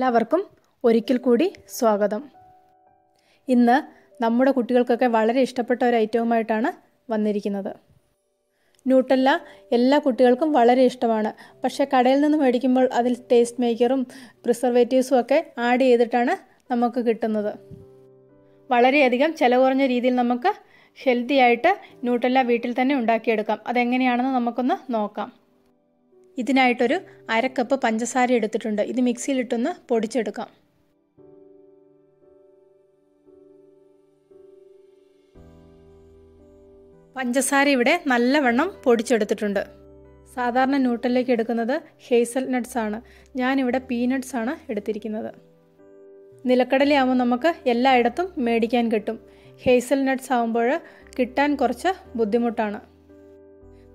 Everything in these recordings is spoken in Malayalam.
എല്ലാവർക്കും ഒരിക്കൽ കൂടി സ്വാഗതം. ഇന്ന് നമ്മുടെ കുട്ടികൾക്കൊക്കെ വളരെ ഇഷ്ടപ്പെട്ട ഒരു ഐറ്റവുമായിട്ടാണ് വന്നിരിക്കുന്നത്. ന്യൂട്ടല്ല എല്ലാ കുട്ടികൾക്കും വളരെ ഇഷ്ടമാണ്. പക്ഷേ കടയിൽ നിന്ന് മേടിക്കുമ്പോൾ അതിൽ ടേസ്റ്റ് മേക്കറും പ്രിസർവേറ്റീവ്സും ഒക്കെ ആഡ് ചെയ്തിട്ടാണ് നമുക്ക് കിട്ടുന്നത്. വളരെയധികം ചിലവ് കുറഞ്ഞ രീതിയിൽ നമുക്ക് ഹെൽത്തി ആയിട്ട് ന്യൂട്ടല്ല വീട്ടിൽ തന്നെ ഉണ്ടാക്കിയെടുക്കാം. അതെങ്ങനെയാണെന്ന് നമുക്കൊന്ന് നോക്കാം. ഇതിനായിട്ടൊരു 1/2 കപ്പ് പഞ്ചസാര എടുത്തിട്ടുണ്ട്. ഇത് മിക്സിയിലിട്ടൊന്ന് പൊടിച്ചെടുക്കാം. പഞ്ചസാര ഇവിടെ നല്ലവണ്ണം പൊടിച്ചെടുത്തിട്ടുണ്ട്. സാധാരണ ന്യൂട്ടല്ലേക്ക് എടുക്കുന്നത് ഹേസൽ നട്ട്സ് ആണ്. ഞാനിവിടെ പീനട്ട്സ് ആണ് എടുത്തിരിക്കുന്നത്. നിലക്കടലയാകുമ്പോൾ നമുക്ക് എല്ലായിടത്തും മേടിക്കാൻ കിട്ടും. ഹേസൽ നട്ട്സ് ആകുമ്പോൾ കിട്ടാൻ കുറച്ച് ബുദ്ധിമുട്ടാണ്.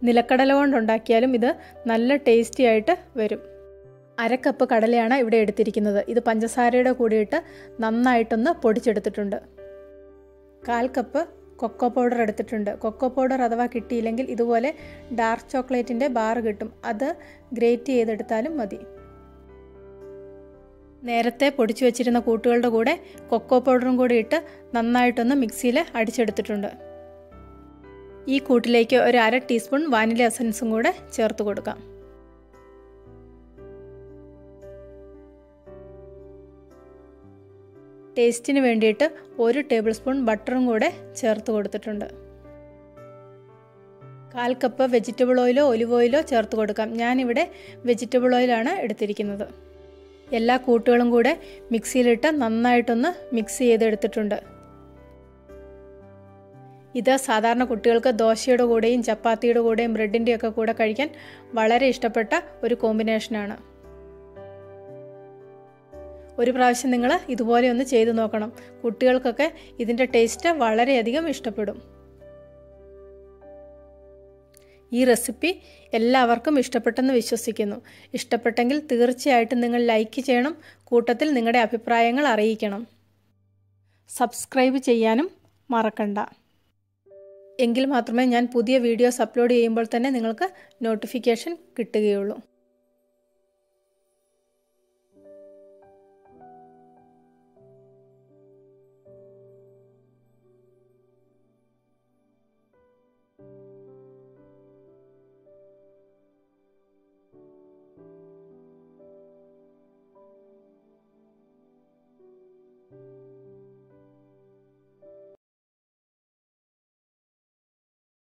നിലക്കടല കൊണ്ടുണ്ടാക്കിയാലും ഇത് നല്ല ടേസ്റ്റി ആയിട്ട് വരും. 1/2 കപ്പ് കടലയാണ് ഇവിടെ എടുത്തിരിക്കുന്നത്. ഇത് പഞ്ചസാരയുടെ കൂടിയിട്ട് നന്നായിട്ടൊന്ന് പൊടിച്ചെടുത്തിട്ടുണ്ട്. 1/4 കപ്പ് കൊക്കോ പൗഡർ എടുത്തിട്ടുണ്ട്. കൊക്കോ പൗഡർ അഥവാ കിട്ടിയില്ലെങ്കിൽ ഇതുപോലെ ഡാർക്ക് ചോക്ലേറ്റിൻ്റെ ബാർ കിട്ടും. അത് ഗ്രേറ്റ് ചെയ്തെടുത്താലും മതി. നേരത്തെ പൊടിച്ചു വെച്ചിരുന്ന കൂട്ടുകളുടെ കൂടെ കൊക്കോ പൗഡറും കൂടി ഇട്ട് നന്നായിട്ടൊന്ന് മിക്സിയിൽ അടിച്ചെടുത്തിട്ടുണ്ട്. ഈ കൂട്ടിലേക്ക് ഒരു 1/2 ടീസ്പൂൺ വാനില എസൻസും കൂടെ ചേർത്ത് കൊടുക്കാം. ടേസ്റ്റിന് വേണ്ടിയിട്ട് 1 ടേബിൾ സ്പൂൺ ബട്ടറും കൂടെ ചേർത്ത് കൊടുത്തിട്ടുണ്ട്. 1/4 കപ്പ് വെജിറ്റബിൾ ഓയിലോ ഒലിവ് ഓയിലോ ചേർത്ത് കൊടുക്കാം. ഞാനിവിടെ വെജിറ്റബിൾ ഓയിലാണ് എടുത്തിരിക്കുന്നത്. എല്ലാ കൂട്ടുകളും കൂടെ മിക്സിയിലിട്ട് നന്നായിട്ടൊന്ന് മിക്സ് ചെയ്തെടുത്തിട്ടുണ്ട്. ഇത് സാധാരണ കുട്ടികൾക്ക് ദോശയുടെ കൂടെയും ചപ്പാത്തിയുടെ കൂടെയും ബ്രെഡിൻ്റെയും ഒക്കെ കൂടെ കഴിക്കാൻ വളരെ ഇഷ്ടപ്പെട്ട ഒരു കോമ്പിനേഷനാണ്. ഒരു പ്രാവശ്യം നിങ്ങൾ ഇതുപോലെ ഒന്ന് ചെയ്തു നോക്കണം. കുട്ടികൾക്കൊക്കെ ഇതിൻ്റെ ടേസ്റ്റ് വളരെയധികം ഇഷ്ടപ്പെടും. ഈ റെസിപ്പി എല്ലാവർക്കും ഇഷ്ടപ്പെട്ടെന്ന് വിശ്വസിക്കുന്നു. ഇഷ്ടപ്പെട്ടെങ്കിൽ തീർച്ചയായിട്ടും നിങ്ങൾ ലൈക്ക് ചെയ്യണം. കൂട്ടത്തിൽ നിങ്ങളുടെ അഭിപ്രായങ്ങൾ അറിയിക്കണം. സബ്സ്ക്രൈബ് ചെയ്യാനും മറക്കണ്ട. എങ്കിൽ മാത്രമേ ഞാൻ പുതിയ വീഡിയോസ് അപ്ലോഡ് ചെയ്യുമ്പോൾ തന്നെ നിങ്ങൾക്ക് നോട്ടിഫിക്കേഷൻ കിട്ടുകയുള്ളൂ.